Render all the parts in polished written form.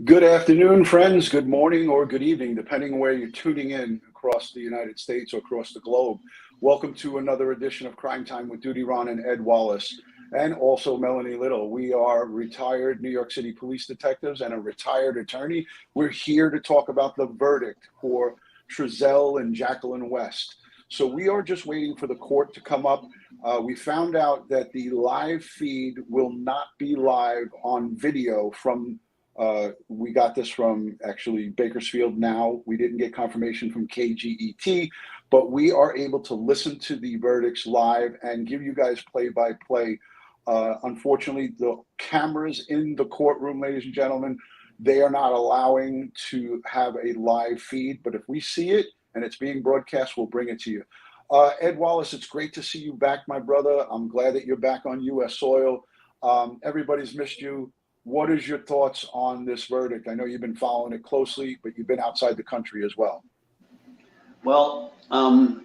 Good afternoon, friends. Good morning or good evening, depending where you're tuning in across the United States or across the globe. Welcome to another edition of Crime Time with DutyRon and Ed Wallace, and also Melanie Little. We are retired New York City police detectives and a retired attorney. We're here to talk about the verdict for Trezell and Jacqueline West. So we are just waiting for the court to come up. We found out that the live feed will not be live on video from we got this from actually Bakersfield now. We didn't get confirmation from KGET, but we are able to listen to the verdicts live and give you guys play-by-play. Unfortunately, the cameras in the courtroom, ladies and gentlemen, they are not allowing to have a live feed, but if we see it and it's being broadcast, we'll bring it to you. Ed Wallace, it's great to see you back, my brother. I'm glad that you're back on U.S. soil. Everybody's missed you. What is your thoughts on this verdict? I know you've been following it closely, but you've been outside the country as well. Well, I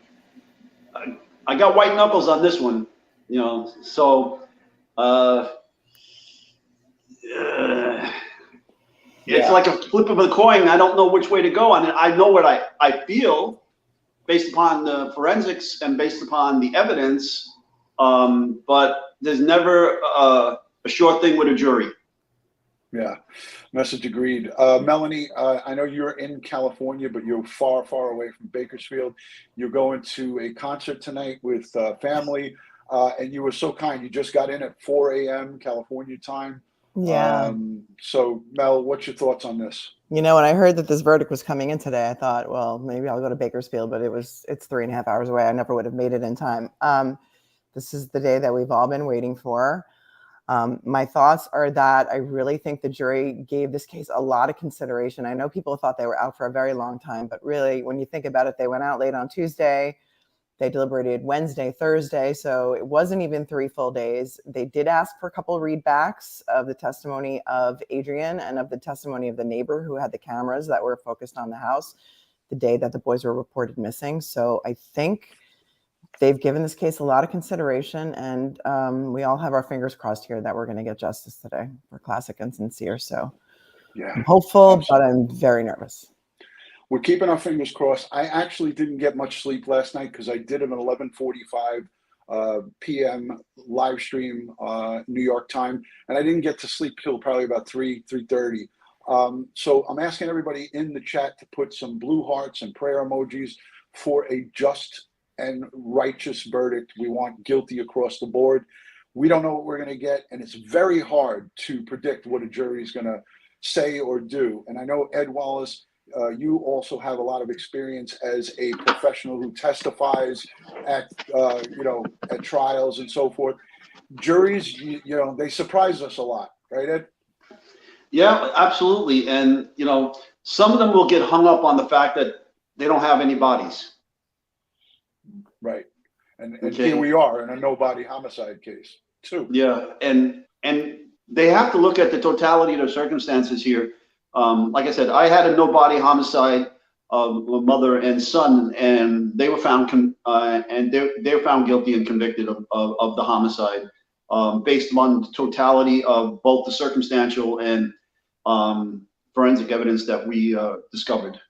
got white knuckles on this one, so it's like a flip of a coin. I don't know which way to go on it. I know what I feel based upon the forensics and based upon the evidence, but there's never a sure thing with a jury. Yeah, message agreed. Melanie, I know you're in California, but you're far, far away from Bakersfield. You're going to a concert tonight with family, and you were so kind. You just got in at 4 a.m. California time. Yeah. So, Mel, what's your thoughts on this? When I heard that this verdict was coming in today, I thought, well, maybe I'll go to Bakersfield, but it's 3.5 hours away. I never would have made it in time. This is the day that we've all been waiting for. My thoughts are that I really think the jury gave this case a lot of consideration. I know people thought they were out for a very long time, but really, when you think about it, they went out late on Tuesday. They deliberated Wednesday, Thursday, so it wasn't even 3 full days. They did ask for a couple of readbacks of the testimony of Adrian and of the testimony of the neighbor who had the cameras that were focused on the house the day that the boys were reported missing. So I think they've given this case a lot of consideration, and we all have our fingers crossed here that we're going to get justice today. We're classic and sincere, so yeah, I'm hopeful, absolutely. But I'm very nervous. We're keeping our fingers crossed. I actually didn't get much sleep last night because I did an 11:45 p.m. live stream New York time, and I didn't get to sleep till probably about 3:30. So I'm asking everybody in the chat to put some blue hearts and prayer emojis for a just and righteous verdict. We want guilty across the board. We don't know what we're going to get, and it's very hard to predict what a jury is going to say or do. And I know, Ed Wallace, you also have a lot of experience as a professional who testifies at at trials and so forth. Juries, they surprise us a lot, right, Ed? Yeah, absolutely. And some of them will get hung up on the fact that they don't have any bodies. Right. And here we are in a no-body homicide case, too. Yeah, and they have to look at the totality of the circumstances here. Like I said, I had a no-body homicide of a mother and son, and they were found they were found guilty and convicted of the homicide based on the totality of both the circumstantial and forensic evidence that we discovered.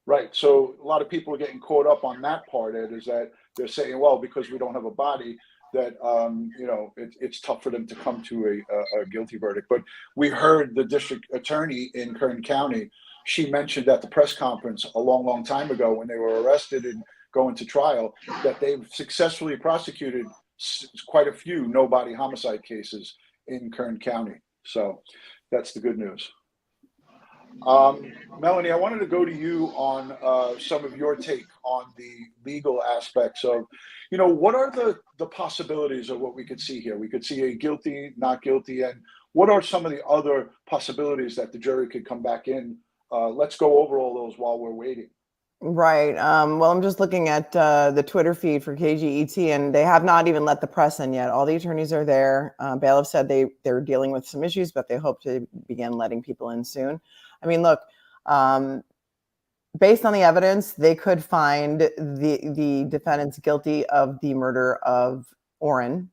Right. So a lot of people are getting caught up on that part, Ed, is that they're saying, well, because we don't have a body, that, it's tough for them to come to a guilty verdict. But we heard the district attorney in Kern County, she mentioned at the press conference a long, long time ago when they were arrested and going to trial, that they've successfully prosecuted quite a few no-body homicide cases in Kern County. So that's the good news. Melanie, I wanted to go to you on some of your take on the legal aspects of, what are the possibilities of what we could see here? We could see a guilty, not guilty, and what are some of the other possibilities that the jury could come back in? Let's go over all those while we're waiting. Right. Well, I'm just looking at the Twitter feed for KGET, and they have not even let the press in yet. All the attorneys are there. Bailiff said they're dealing with some issues, but they hope to begin letting people in soon. I mean, look, based on the evidence, they could find the defendants guilty of the murder of Orrin,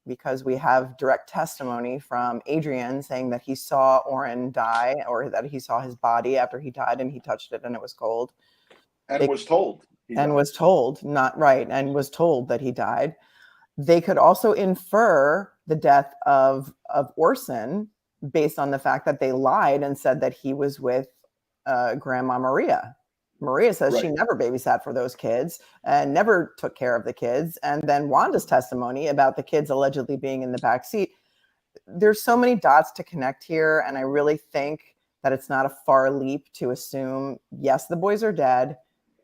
because we have direct testimony from Adrian saying that he saw Orrin die, or that he saw his body after he died and he touched it and it was cold. And was told. And was told, not right, and was told that he died. They could also infer the death of Orson based on the fact that they lied and said that he was with Grandma Maria. Maria says she never babysat for those kids and never took care of the kids. And then Wanda's testimony about the kids allegedly being in the back seat. There's so many dots to connect here. And I really think that it's not a far leap to assume, yes, the boys are dead.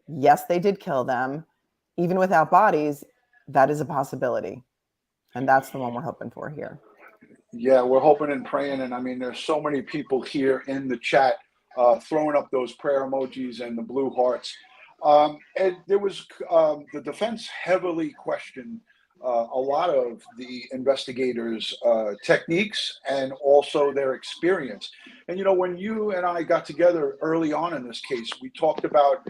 Yes, they did kill them. Even without bodies, that is a possibility. And that's the one we're hoping for here. Yeah, we're hoping and praying. And I mean, there's so many people here in the chat throwing up those prayer emojis and the blue hearts. And there was the defense heavily questioned a lot of the investigators' techniques and also their experience. And, you know, when you and I got together early on in this case, we talked about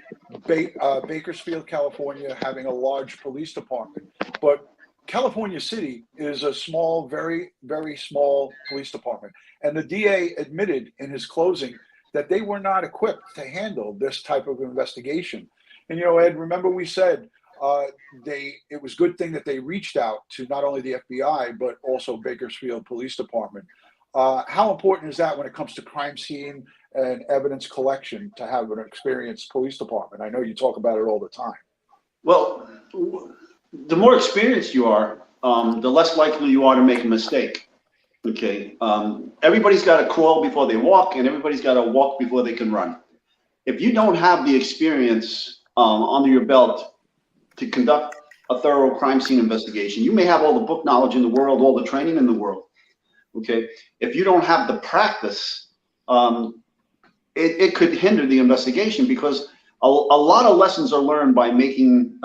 Bakersfield, California, having a large police department. But California City is a small, very, very small police department. And the DA admitted in his closing that they were not equipped to handle this type of investigation. And, you know, Ed, remember we said it was a good thing that they reached out to not only the FBI, but also Bakersfield Police Department. How important is that when it comes to crime scene and evidence collection to have an experienced police department? I know you talk about it all the time. Well, the more experienced you are, the less likely you are to make a mistake. Okay. Everybody's got to crawl before they walk, and everybody's got to walk before they can run. If you don't have the experience under your belt to conduct a thorough crime scene investigation, you may have all the book knowledge in the world, all the training in the world. Okay. If you don't have the practice, it could hinder the investigation, because a lot of lessons are learned by making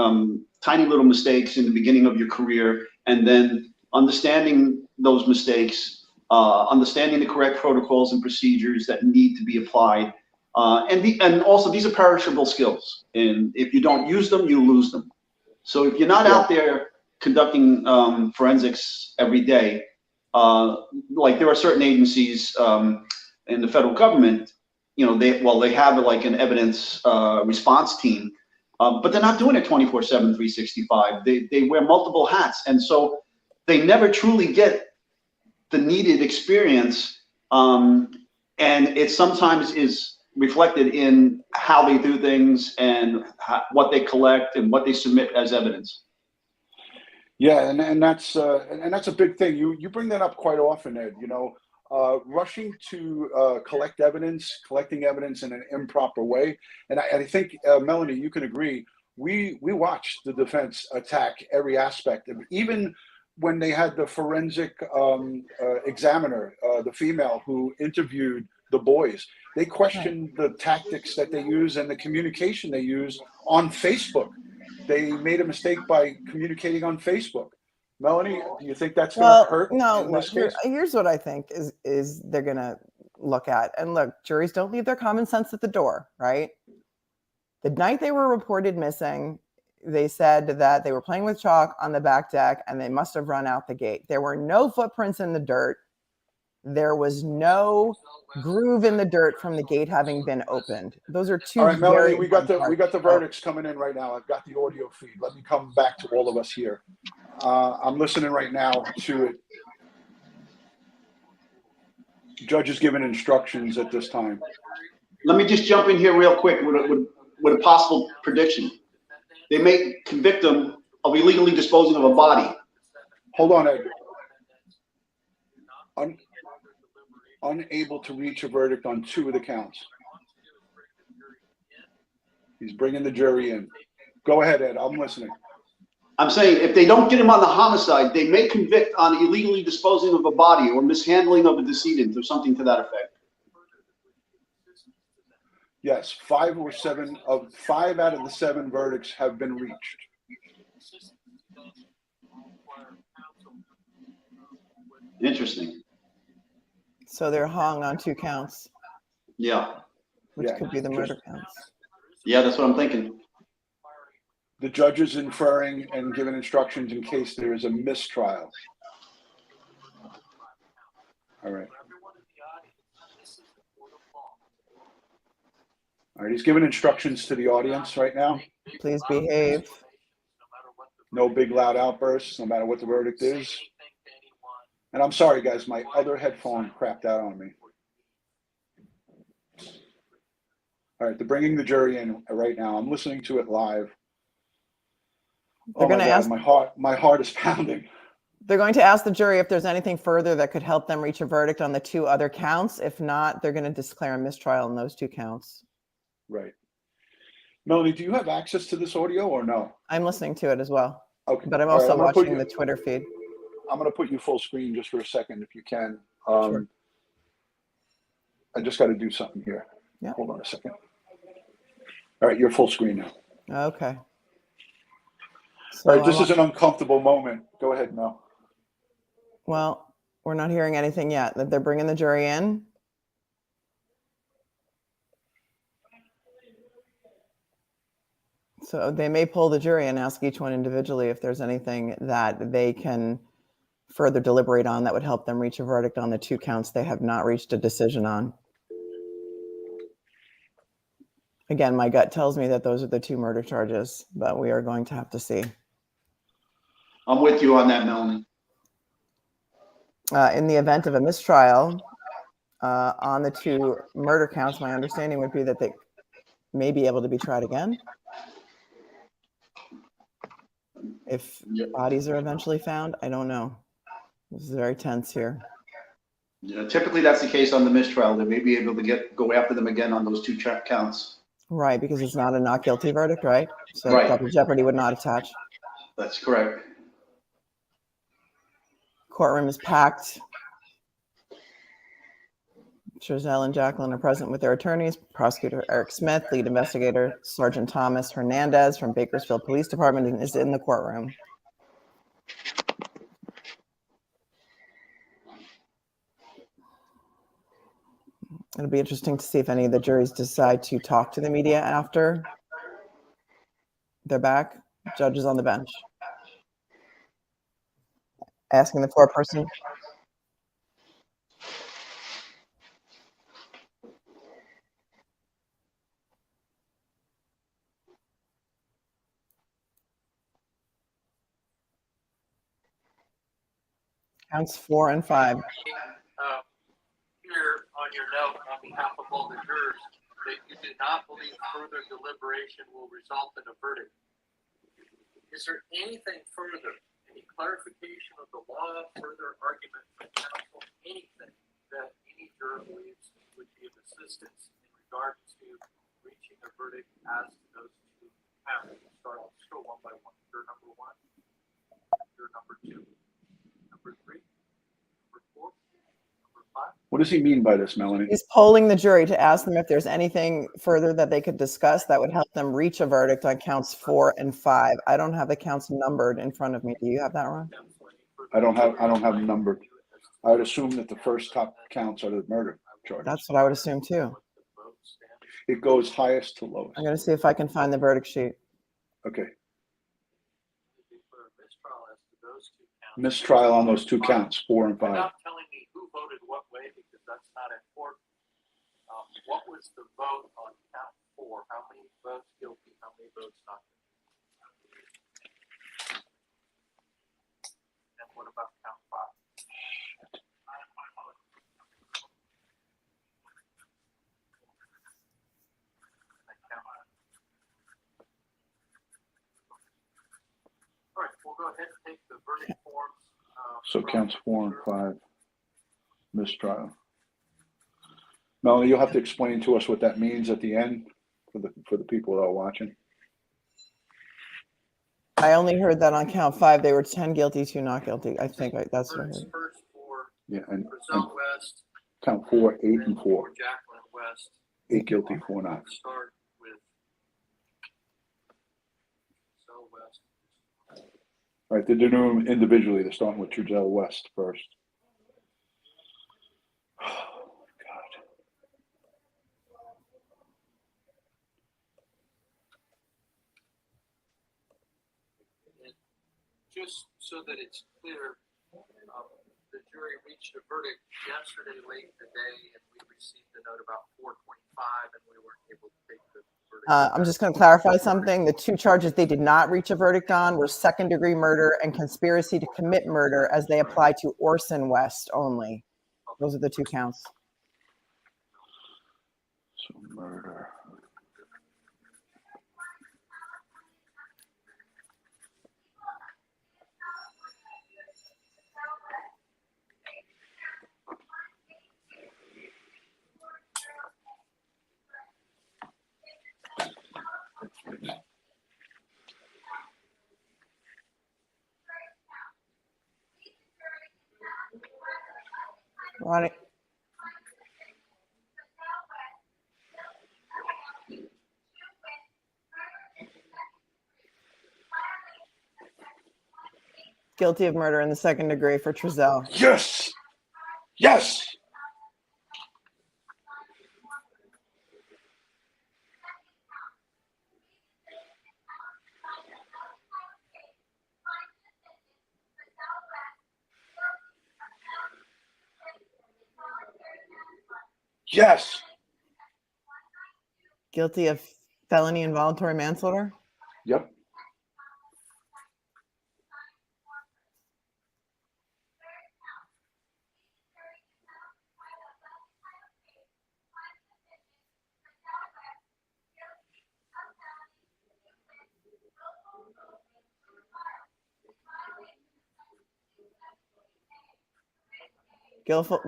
tiny little mistakes in the beginning of your career, and then understanding those mistakes, understanding the correct protocols and procedures that need to be applied. And also, these are perishable skills. And if you don't use them, you lose them. So if you're not out there conducting forensics every day, like there are certain agencies in the federal government, you know, they have like an evidence response team, but they're not doing it 24/7, 365. They wear multiple hats. And so they never truly get the needed experience. And it sometimes is reflected in how they do things and what they collect and what they submit as evidence. Yeah, and that's a big thing. You bring that up quite often, Ed. You know, rushing to collecting evidence in an improper way. And I think, Melanie, you can agree. We watched the defense attack every aspect of, even when they had the forensic examiner, the female who interviewed the boys. They questioned the tactics that they use and the communication they use on Facebook. They made a mistake by communicating on Facebook. Melanie, do you think that's going to hurt? No, in this case? here's what I think is they're going to look at. And look, juries don't leave their common sense at the door, right? The night they were reported missing, they said that they were playing with chalk on the back deck and they must have run out the gate. There were no footprints in the dirt. There was no groove in the dirt from the gate having been opened. Those are two. All right, Melanie, very we got the important verdicts coming in right now. I've got the audio feed. Let me come back to all of us here. I'm listening right now to it. Judge is giving instructions at this time. Let me just jump in here real quick with a possible prediction. They may convict them of illegally disposing of a body. Hold on, Ed. Unable to reach a verdict on 2 of the counts. He's bringing the jury in. Go ahead, Ed. I'm listening. I'm saying if they don't get him on the homicide, they may convict on illegally disposing of a body or mishandling of a decedent or something to that effect. Yes, 5 out of the 7 verdicts have been reached. Interesting. So they're hung on 2 counts. Yeah. Which could be the murder counts. Yeah, that's what I'm thinking. The judge is inferring and giving instructions in case there is a mistrial. All right. All right, he's giving instructions to the audience right now. Please behave. No big loud outbursts, no matter what the verdict is. And I'm sorry, guys, my other headphone crapped out on me. All right, they're bringing the jury in right now. I'm listening to it live. They're Oh my going to God, ask. my heart is pounding. They're going to ask the jury if there's anything further that could help them reach a verdict on the 2 other counts. If not, they're going to declare a mistrial on those 2 counts. Right. Melanie, do you have access to this audio or no? I'm listening to it as well. Okay. But I'm All right, also I'm gonna put watching you- the Twitter feed. I'm going to put you full screen just for a second, if you can. Sure. I just got to do something here. Yeah. Hold on a second. All right, you're full screen now. Okay. So All right, this is an uncomfortable moment. Go ahead, Mel. Well, we're not hearing anything yet. That they're bringing the jury in. So they may pull the jury and ask each one individually if there's anything that they can further deliberate on that would help them reach a verdict on the 2 counts they have not reached a decision on. Again, my gut tells me that those are the 2 murder charges, but we are going to have to see. I'm with you on that, Melanie. In the event of a mistrial on the 2 murder counts, my understanding would be that they may be able to be tried again if bodies are eventually found. I don't know. This is very tense here. Yeah, typically, that's the case on the mistrial. They may be able to go after them again on those 2 counts. Right, because it's not a not guilty verdict, right? So Right. double jeopardy would not attach. That's correct. Courtroom is packed. Trezell and Jacqueline are present with their attorneys. Prosecutor Eric Smith, lead investigator Sergeant Thomas Hernandez from Bakersfield Police Department is in the courtroom. It'll be interesting to see if any of the juries decide to talk to the media after they're back. Judges on the bench. Asking the foreperson. Counts 4 and 5. Here on your note on behalf of all the jurors that you do not believe further deliberation will result in a verdict. Is there anything further, any clarification of the law, further argument from counsel, anything that any juror believes would be of assistance in regard to reaching a verdict as to those 2 counts? Let's go one by one. Juror number 1, juror number 2, number 3, number 4. What does he mean by this, Melanie? He's polling the jury to ask them if there's anything further that they could discuss that would help them reach a verdict on counts 4 and 5. I don't have the counts numbered in front of me. Do you have that, Ron? I don't have them numbered. I would assume that the first top counts are the murder charges. That's what I would assume too. It goes highest to lowest. I'm going to see if I can find the verdict sheet. Okay. Mistrial on those 2 counts, 4 and 5. Without telling me who voted what way, because that's not important. What was the vote on count 4? How many votes guilty? How many votes not guilty? And what about count 5? All right, we'll go ahead and take the verdict forms. So counts 4 and 5, mistrial. Melanie, you'll have to explain to us what that means at the end for the people that are watching. I only heard that on count 5 they were 10 guilty, 2 not guilty. I think that's what I heard. First for Yeah, and Trezell West, count 4, 8 and 4. Jacqueline West. 8 guilty, 4 not. Start with Trezell West. All right, they're doing them individually. They're starting with Trezell West first. Oh, God. And just so that it's clear, the jury reached a verdict yesterday late in the day, and we received a note about 4:25, and we weren't able to take the verdict. I'm just going to clarify something. The two charges they did not reach a verdict on were second-degree murder and conspiracy to commit murder as they apply to Orson West only. Those are the two counts. So murder. Ronnie. Guilty of murder in the second degree for Trezell. Yes. Yes. Yes. Guilty of felony involuntary manslaughter. Yep.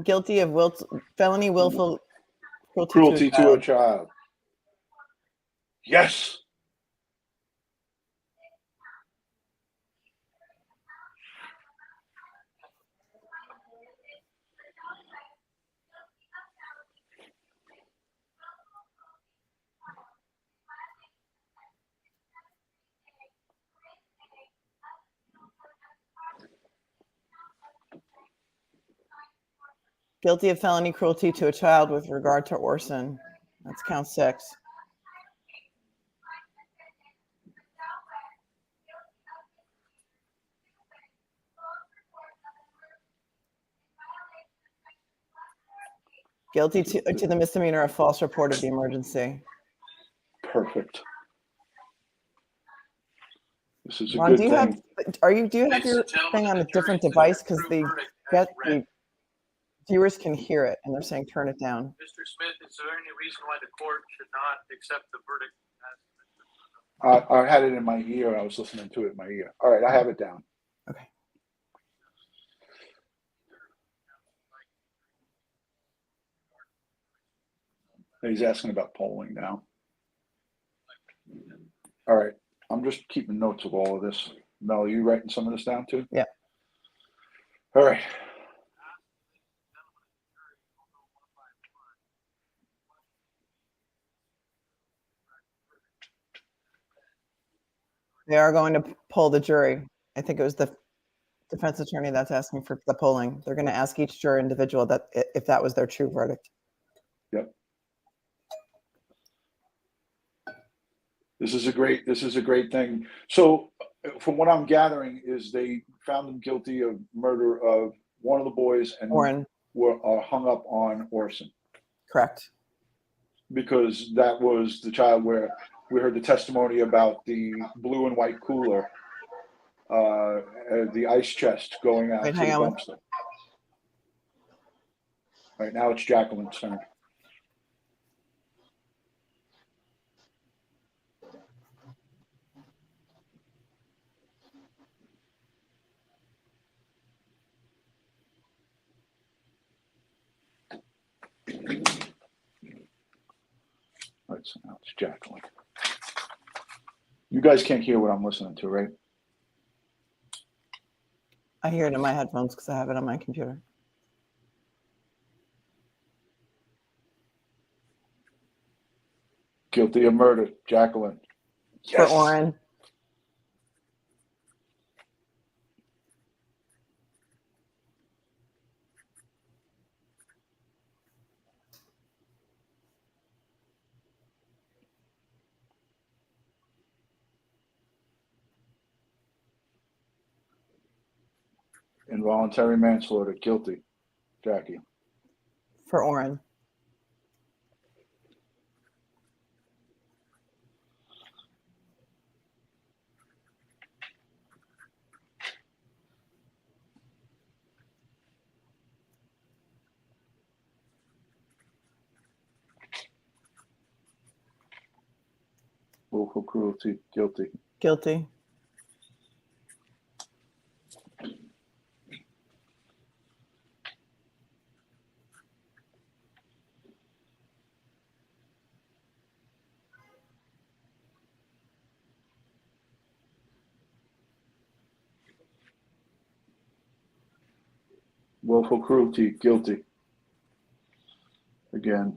Guilty of felony willful Cruelty to a child. Yes. Guilty of felony cruelty to a child with regard to Orson. That's count 6. Guilty to the misdemeanor of false report of the emergency. Perfect. This is a Ron, good do you thing. have your thing on a different device? Because the viewers can hear it and they're saying turn it down. Mr. Smith, is there any reason why the court should not accept the verdict? I had it in my ear. I was listening to it in my ear. All right, I have it down. Okay. He's asking about polling now. All right, I'm just keeping notes of all of this. Mel, are you writing some of this down too? Yeah. All right. They are going to poll the jury. I think it was the defense attorney that's asking for the polling. They're going to ask each juror individual that if that was their true verdict. Yep. This is a great thing. So from what I'm gathering is they found them guilty of murder of one of the boys and Warren. were hung up on Orson. Correct. Because that was the child where we heard the testimony about the blue and white cooler, the ice chest going out to the dumpster. All right, now it's Jacqueline's turn. All right, so now it's Jacqueline. You guys can't hear what I'm listening to, right? I hear it in my headphones because I have it on my computer. Guilty of murder, Jacqueline. Yes. For Orrin. Involuntary manslaughter, guilty. Jackie. For Oren. Willful cruelty, guilty. Guilty. Willful cruelty, guilty. Again.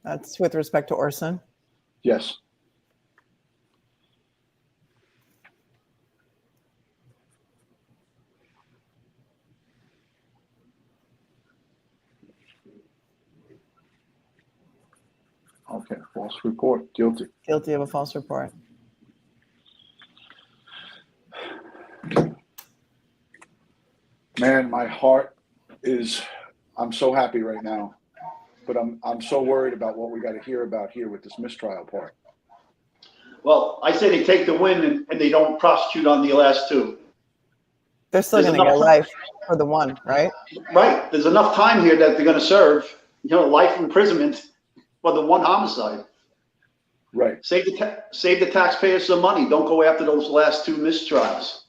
That's with respect to Orson. Yes. Okay, false report, guilty. Guilty of a false report. Man, my heart is, I'm so happy right now, but I'm so worried about what we got to hear about here with this mistrial part. Well, I say they take the win and they don't prosecute on the last two. They're still There's going to get enough- life for the one, right? Right. There's enough time here that they're going to serve, life imprisonment for the one homicide. Right. Save the taxpayers some money. Don't go after those last two mistrials.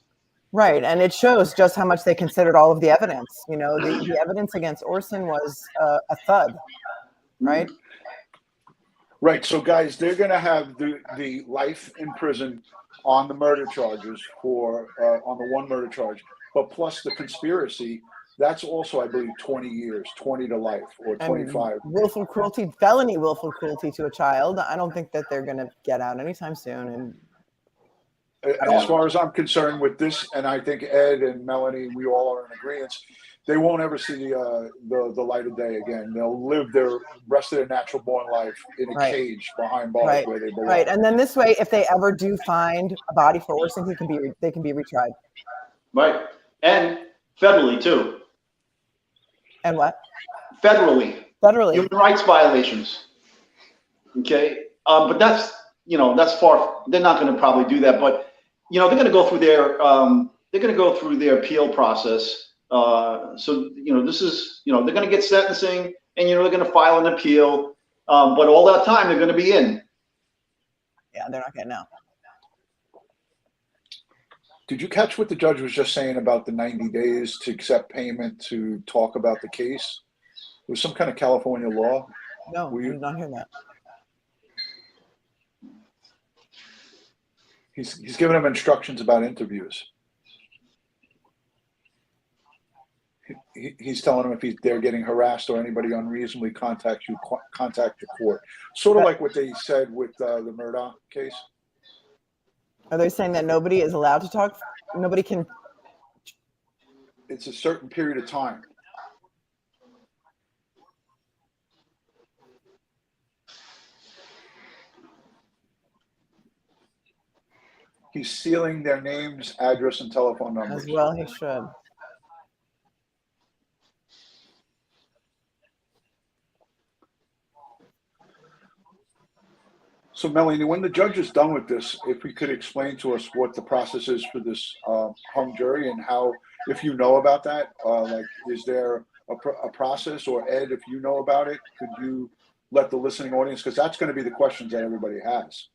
Right, and it shows just how much they considered all of the evidence. The evidence against Orson was a thud, right? Right. So, guys, they're going to have the life in prison on the murder charges on the one murder charge, but plus the conspiracy. That's also, I believe, 20 years, 20 to life, or 25. And willful cruelty, felony willful cruelty to a child. I don't think that they're going to get out anytime soon. And as far as I'm concerned with this, and I think Ed and Melanie, we all are in agreement, they won't ever see the light of day again. They'll live their rest of their natural born life in a cage behind bars where they belong. Right, and then this way, if they ever do find a body for Orson, they can be retried. Right, and federally too. And what? Federally. Human rights violations. Okay, but that's far. They're not going to probably do that, but they're going to go through their appeal process. So this is they're going to get sentencing, and they're going to file an appeal. But all that time they're going to be in. Yeah, they're not getting out. Did you catch what the judge was just saying about the 90 days to accept payment to talk about the case? It was some kind of California law. No, I did not hear that. He's giving them instructions about interviews. He's telling them if they're getting harassed or anybody unreasonably contacts you, contact your court. Sort of like what they said with the Murdoch case. Are they saying that nobody is allowed to talk? Nobody can. It's a certain period of time. He's sealing their names, address, and telephone numbers. As well, he should. So, Melanie, when the judge is done with this, if we could explain to us what the process is for this hung jury and how, if you know about that, is there a process, or Ed, if you know about it, could you let the listening audience, because that's going to be the questions that everybody has.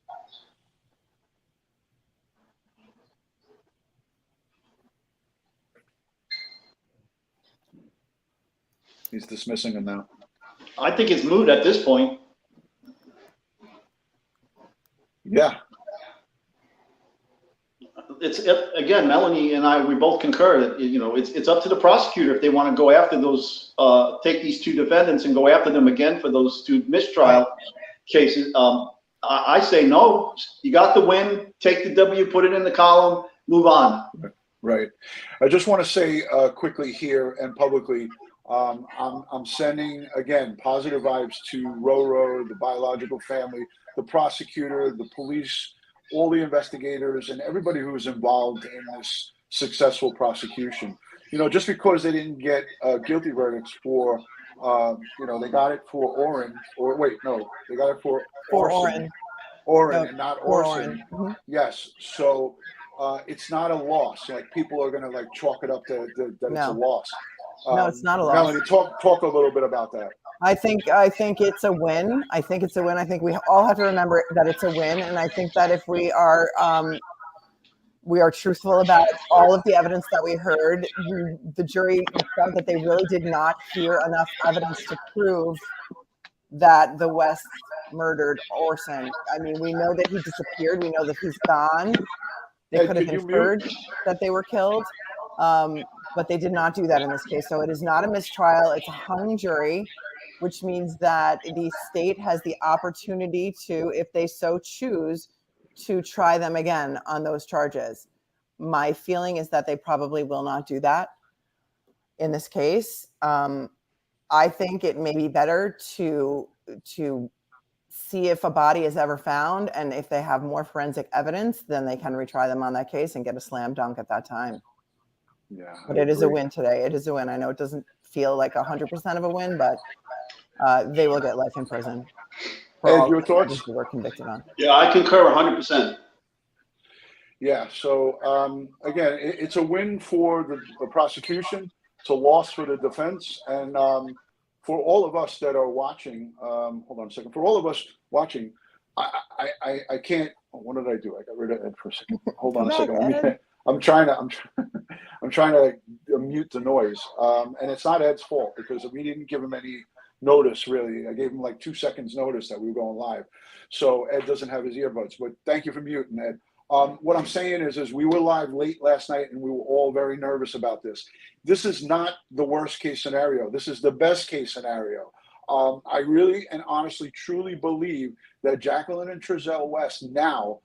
He's dismissing him now. I think it's moot at this point. Yeah. It's again, Melanie and I, we both concur that it's up to the prosecutor if they want to go after those, take these two defendants and go after them again for those two mistrial cases. I say no. You got the win. Take the W, put it in the column, move on. Right. I just want to say quickly here and publicly, I'm sending, again, positive vibes to Roro, the biological family, the prosecutor, the police all the investigators and everybody who was involved in this successful prosecution. You know, just because they didn't get guilty verdicts for, you know, they got it for Oren, or wait, no, they got it for Orson. Oren and not Orson. Mm-hmm. Yes. So it's not a loss. Like, people are going to like chalk it up to that it's a loss. No, it's not a loss. Melanie, talk a little bit about that. I think it's a win. I think it's a win. I think we all have to remember that it's a win. And I think that if we are truthful about all of the evidence that we heard, the jury felt that they really did not hear enough evidence to prove that the West murdered Orson. I mean, we know that he disappeared. We know that he's gone. They could have inferred that they were killed, but they did not do that in this case. So it is not a mistrial. It's a hung jury, which means that the state has the opportunity to, if they so choose, to try them again on those charges. My feeling is that they probably will not do that in this case. I think it may be better to see if a body is ever found, and if they have more forensic evidence, then they can retry them on that case and get a slam dunk at that time. Yeah, but it is a win today. It is a win. I know it doesn't feel like 100% of a win, but they will get life in prison for all your the thoughts? charges they were convicted on. Yeah, I concur 100%. Yeah. So again, it's a win for the prosecution. It's a loss for the defense, and for all of us that are watching. Hold on a second. For all of us watching, I can't. What did I do? I got rid of Ed for a second. Hold on a second. I'm trying to mute the noise, and it's not Ed's fault because we didn't give him any notice, really. I gave him like 2 seconds notice that we were going live, so Ed doesn't have his earbuds. But thank you for muting, Ed. What I'm saying is we were live late last night, and we were all very nervous about this. This is not the worst case scenario. This is the best case scenario. I really and honestly, truly believe that Jacqueline and Trezell West now,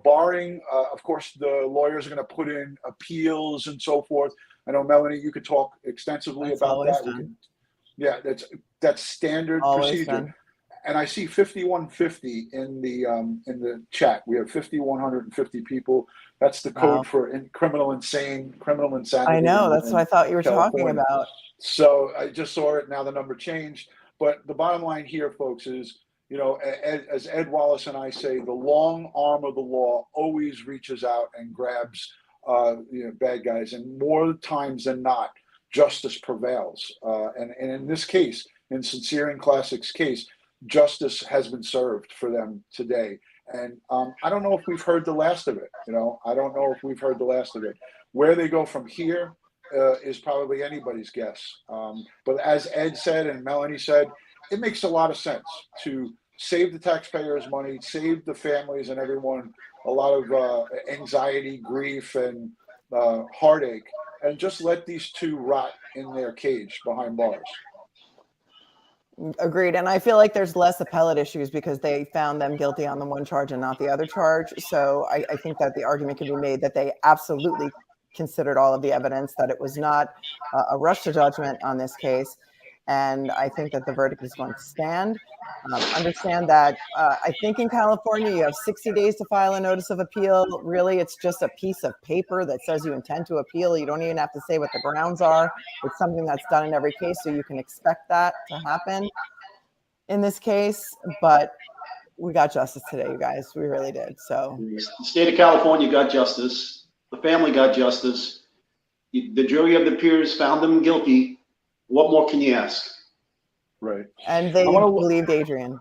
barring, of course, the lawyers are going to put in appeals and so forth. I know, Melanie, you could talk extensively about that. That's standard procedure. Done. And I see 5150 in the chat. We have 5,150 people. That's the code for criminal insanity. I know. That's what I thought you were talking about. So I just saw it. Now the number changed. But the bottom line here, folks, is, as Ed Wallace and I say, the long arm of the law always reaches out and grabs bad guys. And more times than not, justice prevails. And in this case, in Sincere and Classic's case, justice has been served for them today. And I don't know if we've heard the last of it. I don't know if we've heard the last of it. Where they go from here is probably anybody's guess. But as Ed said and Melanie said, it makes a lot of sense to save the taxpayers' money, save the families and everyone a lot of anxiety, grief, and heartache, and just let these two rot in their cage behind bars. Agreed. And I feel like there's less appellate issues because they found them guilty on the one charge and not the other charge. So I think that the argument can be made that they absolutely considered all of the evidence, that it was not a rush to judgment on this case. And I think that the verdict is going to stand. Understand that I think in California, you have 60 days to file a notice of appeal. Really, it's just a piece of paper that says you intend to appeal. You don't even have to say what the grounds are. It's something that's done in every case, so you can expect that to happen in this case. But we got justice today, you guys. We really did. So the state of California got justice. The family got justice. The jury of the peers found them guilty. What more can you ask? Right. And they believed Adrian.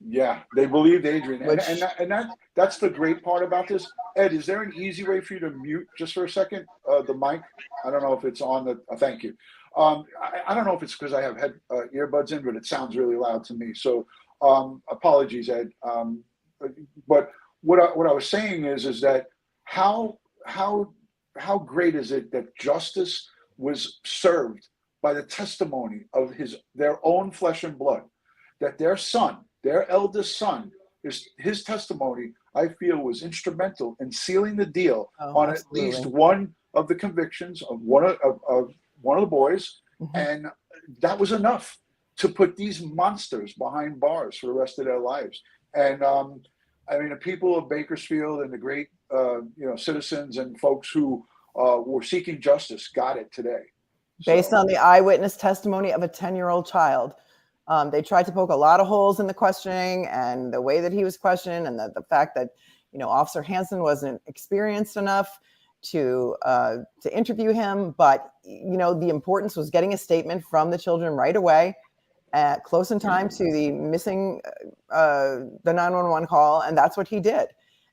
Yeah, they believed Adrian. And that's the great part about this. Ed, is there an easy way for you to mute just for a second the mic? I don't know if it's on the thank you. I don't know if it's because I have earbuds in, but it sounds really loud to me. So apologies, Ed. But what I was saying is that how great is it that justice was served by the testimony of their own flesh and blood, that their son, their eldest son, his testimony, I feel, was instrumental in sealing the deal on absolutely. At least one of the convictions of one of the boys, mm-hmm. and that was enough to put these monsters behind bars for the rest of their lives. And I mean, the people of Bakersfield and the great, citizens and folks who were seeking justice got it today. Based on the eyewitness testimony of a 10-year-old child. They tried to poke a lot of holes in the questioning and the way that he was questioned, and the fact that, Officer Hansen wasn't experienced enough to interview him. But, the importance was getting a statement from the children right away, close in time to the missing, the 911 call. And that's what he did.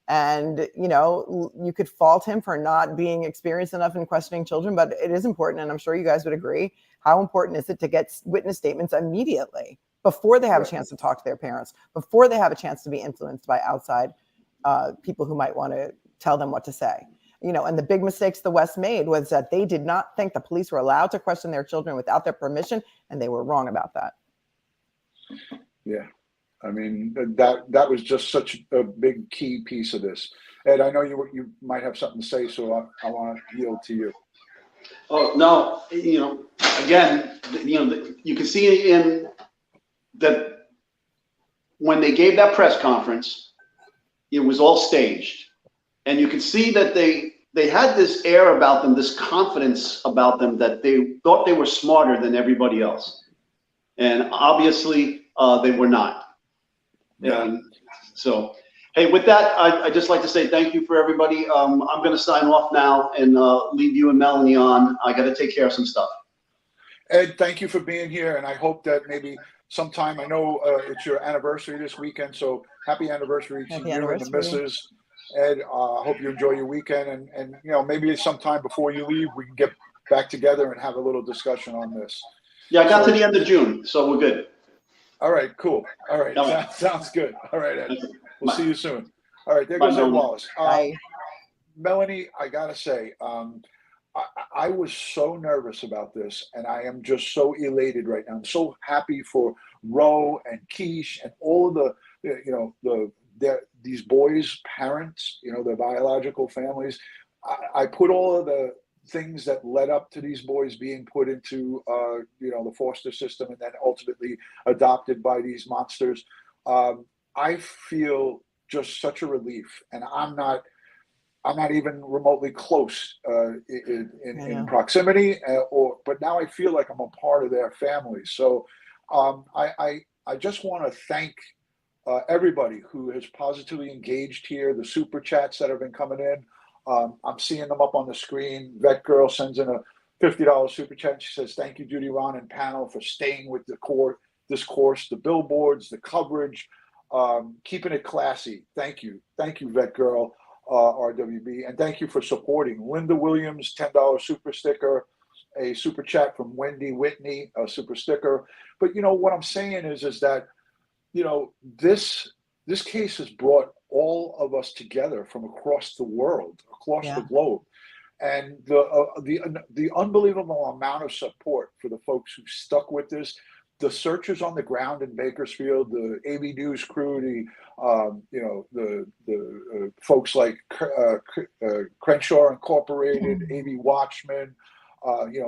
And, you could fault him for not being experienced enough in questioning children, but it is important. And I'm sure you guys would agree. How important is it to get witness statements immediately before they have a chance to talk to their parents, before they have a chance to be influenced by outside people who might want to tell them what to say? And the big mistakes the West made was that they did not think the police were allowed to question their children without their permission, and they were wrong about that. Yeah. I mean, that was just such a big key piece of this. Ed, I know you might have something to say, so I want to yield to you. Oh, no, again, you can see in that when they gave that press conference, it was all staged. And you can see that they had this air about them, this confidence about them, that they thought they were smarter than everybody else. And obviously, they were not. Yeah. So, hey, with that, I'd just like to say thank you for everybody. I'm going to sign off now and leave you and Melanie on. I got to take care of some stuff. Ed, thank you for being here, and I hope that maybe sometime, I know it's your anniversary this weekend, so happy anniversary to you and the missus. Ed, I hope you enjoy your weekend, and maybe sometime before you leave, we can get back together and have a little discussion on this. Yeah, I got to the end of June, so we're good. All right, cool. All right, sounds good. All right, Ed. We'll see you soon. All right, there goes Ed Wallace. Melanie, I gotta say, I was so nervous about this, and I am just so elated right now. I'm so happy for Ro and Keish and all the, these boys' parents, their biological families. I put all of the things that led up to these boys being put into, the foster system and then ultimately adopted by these monsters. I feel just such a relief, and I'm not even remotely close in proximity, but now I feel like I'm a part of their family. So I just want to thank everybody who has positively engaged here, the super chats that have been coming in. I'm seeing them up on the screen. Vet Girl sends in a $50 super chat. She says, thank you, DutyRon and panel, for staying with this course, the billboards, the coverage, keeping it classy. Thank you, Vet Girl, RWB, and thank you for supporting. Linda Williams, $10 super sticker, a super chat from Wendy Whitney, a super sticker. But what I'm saying is that this case has brought all of us together from across the world, across the globe, and the unbelievable amount of support for the folks who stuck with this. The searchers on the ground in Bakersfield, the AV News crew, the folks like Crenshaw Incorporated, AV Watchmen,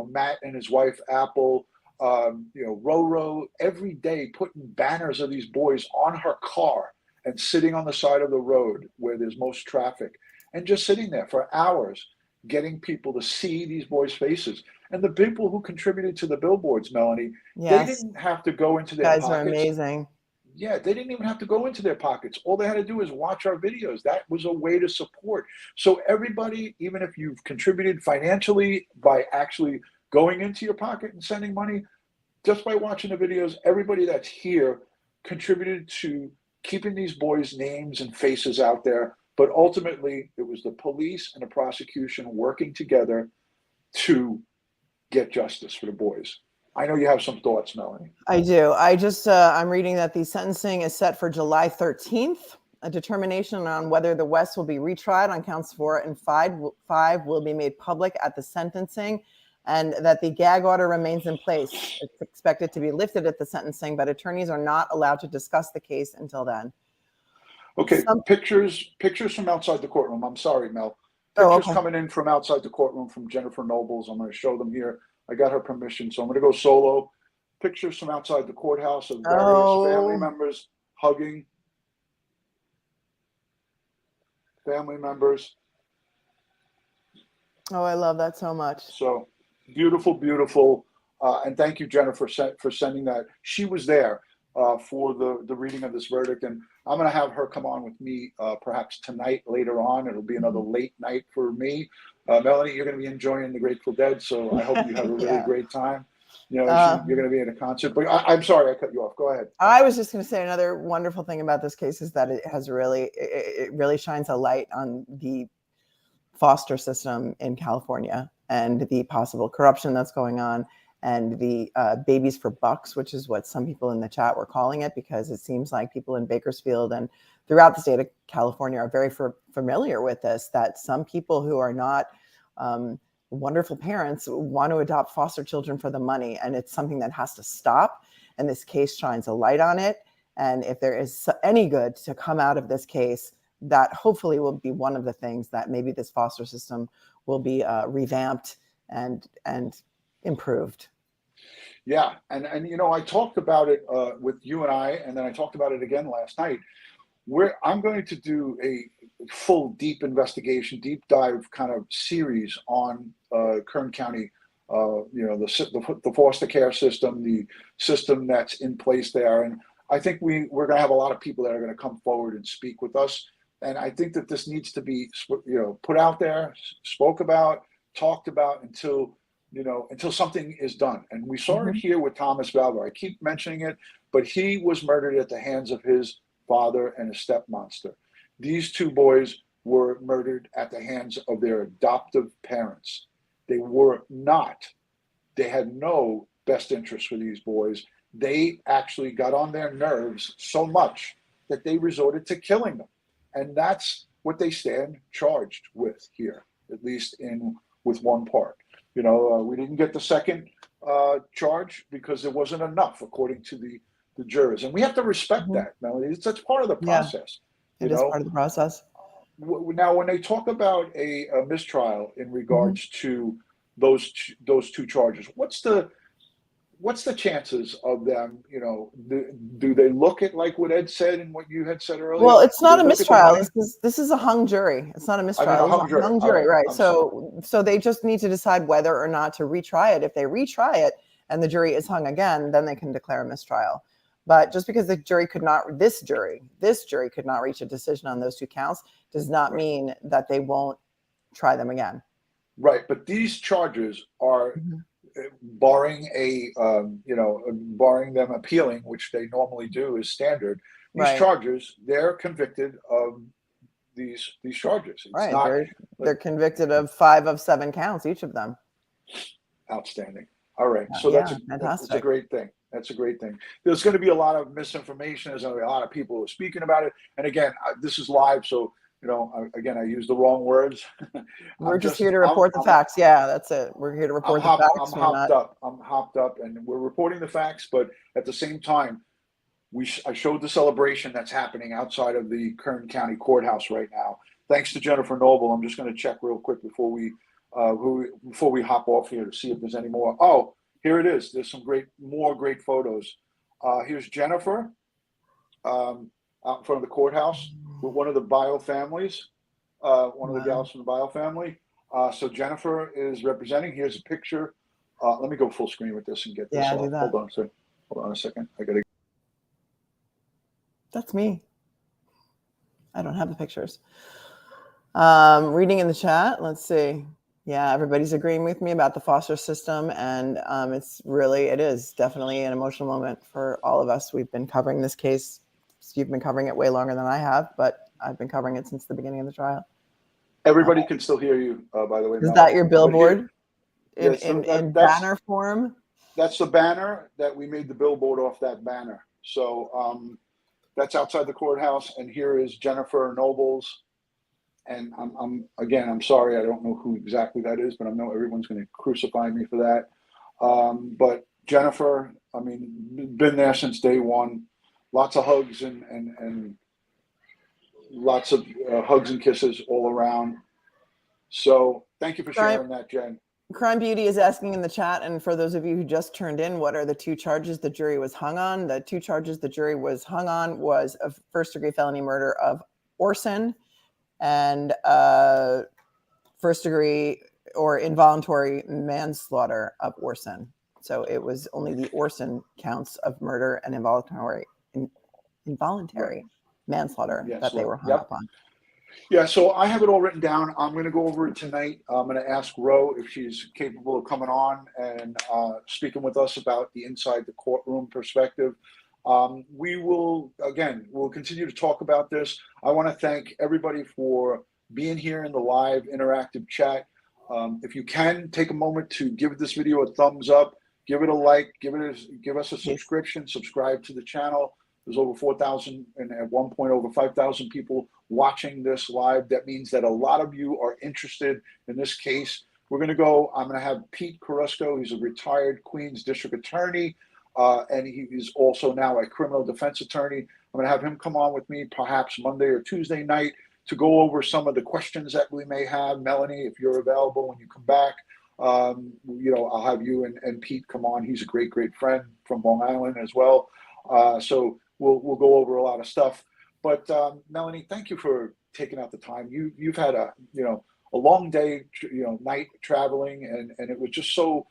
Matt and his wife Apple, Roro, every day putting banners of these boys on her car and sitting on the side of the road where there's most traffic, and just sitting there for hours, getting people to see these boys' faces. And the people who contributed to the billboards, Melanie, they didn't have to go into their pockets. You guys are amazing. Yeah, they didn't even have to go into their pockets. All they had to do is watch our videos. That was a way to support. So everybody, even if you've contributed financially by actually going into your pocket and sending money, just by watching the videos, everybody that's here contributed to keeping these boys' names and faces out there. But ultimately, it was the police and the prosecution working together to get justice for the boys. I know you have some thoughts, Melanie. I do. I'm reading that the sentencing is set for July 13th. A determination on whether the West will be retried on counts 4 and 5 will be made public at the sentencing, and that the gag order remains in place. It's expected to be lifted at the sentencing, but attorneys are not allowed to discuss the case until then. Okay, pictures from outside the courtroom. I'm sorry, Mel. Pictures coming in from outside the courtroom from Jennifer Nobles. I'm going to show them here. I got her permission, so I'm going to go solo. Pictures from outside the courthouse of various family members hugging. family members. Oh, I love that so much. So beautiful, beautiful. And thank you, Jennifer, for sending that. She was there for the reading of this verdict. And I'm going to have her come on with me perhaps tonight later on. It'll be another late night for me. Melanie, you're going to be enjoying the Grateful Dead. So I hope you have a really Yeah. great time. You know, you're going to be at a concert. But I'm sorry I cut you off. Go ahead. I was just going to say another wonderful thing about this case is that it really shines a light on the foster system in California and the possible corruption that's going on, and the babies for bucks, which is what some people in the chat were calling it, because it seems like people in Bakersfield and throughout the state of California are very familiar with this, that some people who are not wonderful parents want to adopt foster children for the money, and it's something that has to stop. And this case shines a light on it. And if there is any good to come out of this case, that hopefully will be one of the things that maybe this foster system will be revamped and improved. Yeah, and you know, I talked about it with you and and then I talked about it again last night. I'm going to do a full, deep investigation, deep dive kind of series on Kern County. You know, the foster care system, the system that's in place there, and I think we're going to have a lot of people that are going to come forward and speak with us. And I think that this needs to be, you know, put out there, spoke about, talked about until something is done. And we saw it here with Thomas Valver. I keep mentioning it, but he was murdered at the hands of his father and a step monster. These two boys were murdered at the hands of their adoptive parents. They had no best interest for these boys. They actually got on their nerves so much that they resorted to killing them. And that's what they stand charged with here, at least with one part. You know, we didn't get the second charge because there wasn't enough, according to the jurors. And we have to respect that, Melanie. That's part of the process. Yeah, it is part of the process. Now, when they talk about a mistrial in regards to those two charges, what's the chances of them, you know, do they look at like what Ed said and what you had said earlier? Well, it's not a mistrial. This is a hung jury. It's not a mistrial. I mean, it's a hung jury, right? So they just need to decide whether or not to retry it. If they retry it and the jury is hung again, then they can declare a mistrial. But just because this jury could not reach a decision on those two counts does not mean that they won't try them again. Right, but these charges are barring barring them appealing, which they normally do is standard. These charges, they're convicted of these charges. It's they're convicted of 5 of 7 counts, each of them. Outstanding. All right, so that's a great thing. That's a great thing. There's going to be a lot of misinformation. There's going to be a lot of people who are speaking about it. And again, this is live, so you know, again, I use the wrong words. We're just here to report the facts. Yeah, that's it. We're here to report the facts. I'm hopped up, and we're reporting the facts. But at the same time, I showed the celebration that's happening outside of the Kern County Courthouse right now. Thanks to Jennifer Noble. I'm just going to check real quick before we hop off here to see if there's any more. Oh, here it is. There's some more great photos. Here's Jennifer out in front of the courthouse with one of the Bio families, one of the gals from the Bio family. So Jennifer is representing. Here's a picture. Let me go full screen with this and get this off. Hold on a second. I gotta. That's me. I don't have the pictures. Reading in the chat. Let's see. Yeah, everybody's agreeing with me about the foster system, and it is definitely an emotional moment for all of us. We've been covering this case. You've been covering it way longer than I have, but I've been covering it since the beginning of the trial. Everybody can still hear you, by the way. Is that your billboard in banner form? That's the banner that we made the billboard off that banner. So that's outside the courthouse, and here is Jennifer Nobles. And I'm sorry, I don't know who exactly that is, but I know everyone's going to crucify me for that. But Jennifer, I mean, been there since day one. Lots of hugs and lots of hugs and kisses all around. So thank you for sharing that, Jen. Crime Beauty is asking in the chat, and for those of you who just turned in, what are the 2 charges the jury was hung on? The 2 charges the jury was hung on was a first-degree felony murder of Orson and first degree or involuntary manslaughter of arson. So it was only the arson counts of murder and involuntary manslaughter that they were hung up on. Yeah, so I have it all written down. I'm going to go over it tonight. I'm going to ask Ro if she's capable of coming on and speaking with us about the inside the courtroom perspective. We'll continue to talk about this. I want to thank everybody for being here in the live interactive chat. If you can, take a moment to give this video a thumbs up, give it a like, give us a subscription, subscribe to the channel. There's over 4,000 and at one point over 5,000 people watching this live. That means that a lot of you are interested in this case. I'm going to have Pete Carrasco. He's a retired Queens District Attorney, and he is also now a criminal defense attorney. I'm going to have him come on with me perhaps Monday or Tuesday night to go over some of the questions that we may have. Melanie, if you're available when you come back, I'll have you and Pete come on. He's a great friend from Long Island as well. So we'll go over a lot of stuff. But Melanie, thank you for taking out the time. You've had a long day, night traveling, and it was just so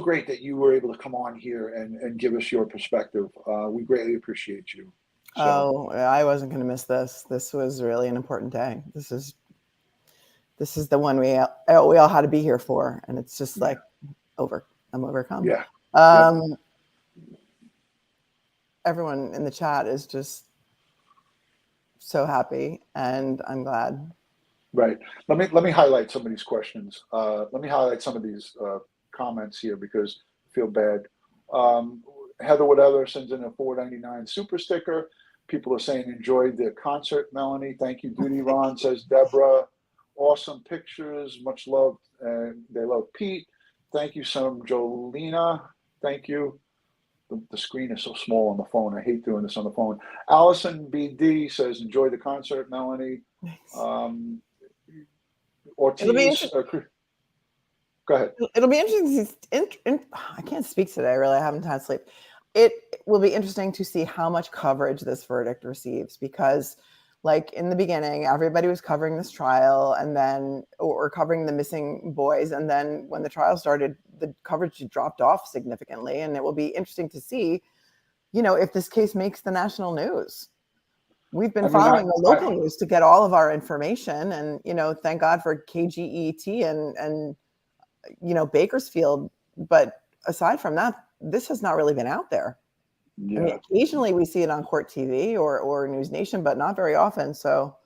great that you were able to come on here and give us your perspective. We greatly appreciate you. So. Oh, I wasn't going to miss this. This was really an important day. This is the one we all had to be here for, and it's just like I'm overcome. Yeah. Everyone in the chat is just so happy, and I'm glad. Right. Let me highlight some of these questions. Let me highlight some of these comments here because I feel bad. Heather Whatever sends in a $4.99 super sticker. People are saying enjoyed the concert, Melanie. Thank you. DutyRon says Deborah. Awesome pictures. Much love. And they love Pete. Thank you, some Jolina. Thank you. The screen is so small on the phone. I hate doing this on the phone. Allison BD says enjoy the concert, Melanie. Ortiz. Go ahead. It'll be interesting. I can't speak today, really. I haven't had sleep. It will be interesting to see how much coverage this verdict receives because, like in the beginning, everybody was covering this trial and then, or covering the missing boys. And then when the trial started, the coverage dropped off significantly. And it will be interesting to see, if this case makes the national news. We've been following the local news to get all of our information. And, thank God for KGET and Bakersfield. But aside from that, this has not really been out there. Yeah. I mean, occasionally we see it on Court TV or News Nation, but not very often. So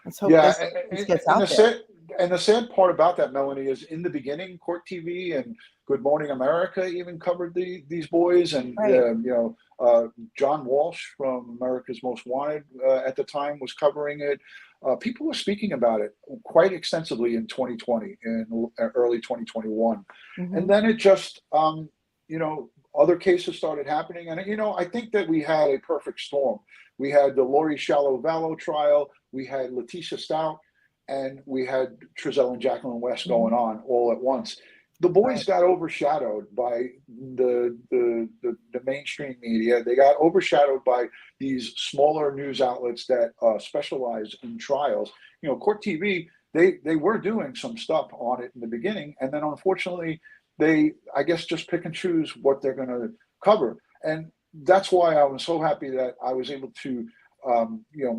let's hope this gets out there. And the sad part about that, Melanie, is in the beginning, Court TV and Good Morning America even covered these boys. And, right. John Walsh from America's Most Wanted at the time was covering it. People were speaking about it quite extensively in 2020 and early 2021. Mm-hmm. And then it just, other cases started happening. And, I think that we had a perfect storm. We had the Lori Shallow-Vallow trial. We had Letitia Stout. And we had Trezell and Jacqueline West going on all at once. The boys got overshadowed by the mainstream media. They got overshadowed by these smaller news outlets that specialize in trials. Court TV, they were doing some stuff on it in the beginning. And then unfortunately, they, I guess, just pick and choose what they're going to cover. And that's why I was so happy that I was able to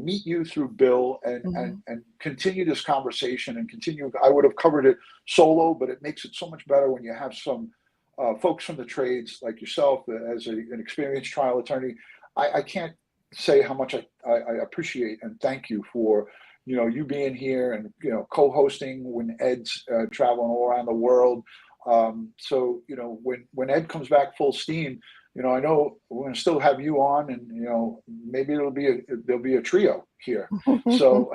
meet you through Bill and continue this conversation and continue. I would have covered it solo, but it makes it so much better when you have some folks from the trades like yourself as an experienced trial attorney. I can't say how much I appreciate and thank you for, you being here and, co-hosting when Ed's traveling all around the world. So, when Ed comes back full steam, I know we're going to still have you on, and maybe there'll be a trio here. So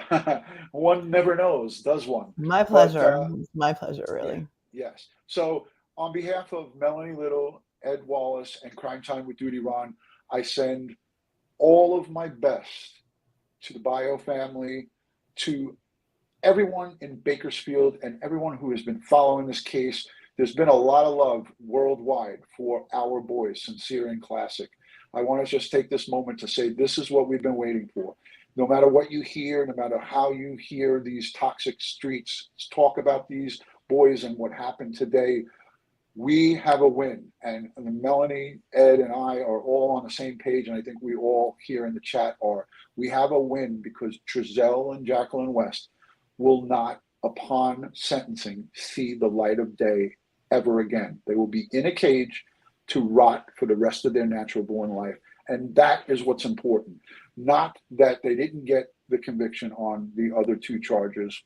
one never knows, does one? My pleasure. My pleasure, really. Yes. So on behalf of Melanie Little, Ed Wallace, and Crime Time with DutyRon, I send all of my best to the Bio family, to everyone in Bakersfield, and everyone who has been following this case. There's been a lot of love worldwide for our boys, Sincere and Classic. I want to just take this moment to say this is what we've been waiting for. no matter what you hear, no matter how you hear these toxic streets talk about these boys and what happened today, we have a win. And Melanie, Ed, and I are all on the same page, and I think we all here in the chat are. We have a win because Trezell and Jacqueline West will not, upon sentencing, see the light of day ever again. They will be in a cage to rot for the rest of their natural born life. And that is what's important. Not that they didn't get the conviction on the other two charges.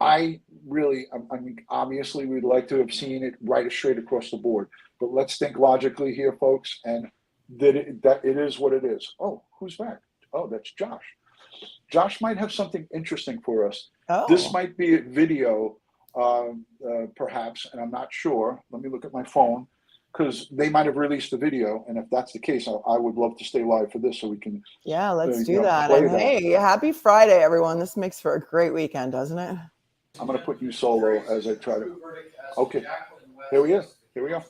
I mean, obviously we'd like to have seen it right straight across the board, but let's think logically here, folks, and that it is what it is. Oh, who's back? Oh, that's Josh. Josh might have something interesting for us. Oh. This might be a video, perhaps, and I'm not sure. Let me look at my phone, because they might have released a video, and if that's the case, I would love to stay live for this so we can. Yeah, let's do that. play And that. hey, happy Friday, everyone. This makes for a great weekend, doesn't it? I'm going to put you solo as I try to. Okay, here we go. Here we go.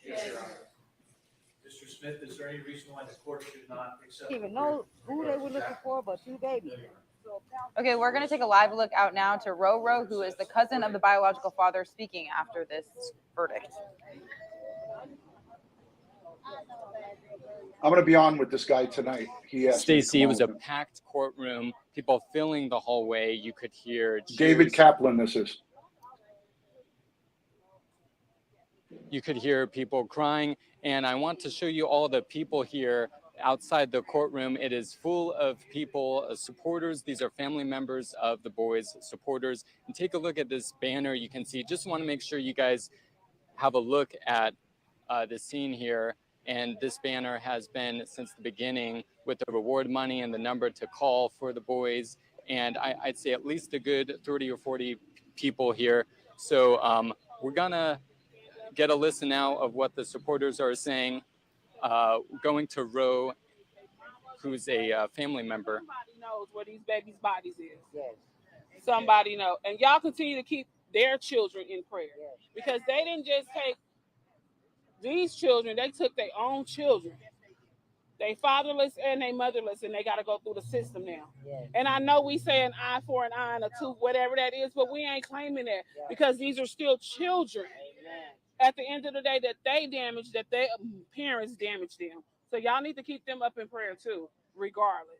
Mr. Smith, is there any reason why the court should not accept? Even know who they were looking for, but two babies. Okay, we're going to take a live look out now to Roro, who is the cousin of the biological father, speaking after this verdict. I'm going to be on with this guy tonight. He asked me to Stacy, come it was on a with him. packed courtroom, people filling the hallway. You could hear David cheers. Kaplan, this is. You could hear people crying. And I want to show you all the people here outside the courtroom. It is full of people, supporters. These are family members of the boys, supporters. And take a look at this banner. You can see, just want to make sure you guys have a look at the scene here. And this banner has been since the beginning with the reward money and the number to call for the boys. And I'd say at least a good 30 or 40 people here. So we're gonna get a listen now of what the supporters are saying. Going to Ro, who's a family member. Somebody knows where these babies' bodies is. Yes. Somebody know. And y'all continue to keep their children in prayer. Yes. Because they didn't just take these children, they took their own children. They fatherless and they motherless, and they got to go through the system now. Yes. And I know we say an eye for an eye and a tooth, whatever that is, but we ain't claiming that because these are still children. Amen. At the end of the day, that they damaged, that their parents damaged them. So y'all need to keep them up in prayer too, regardless.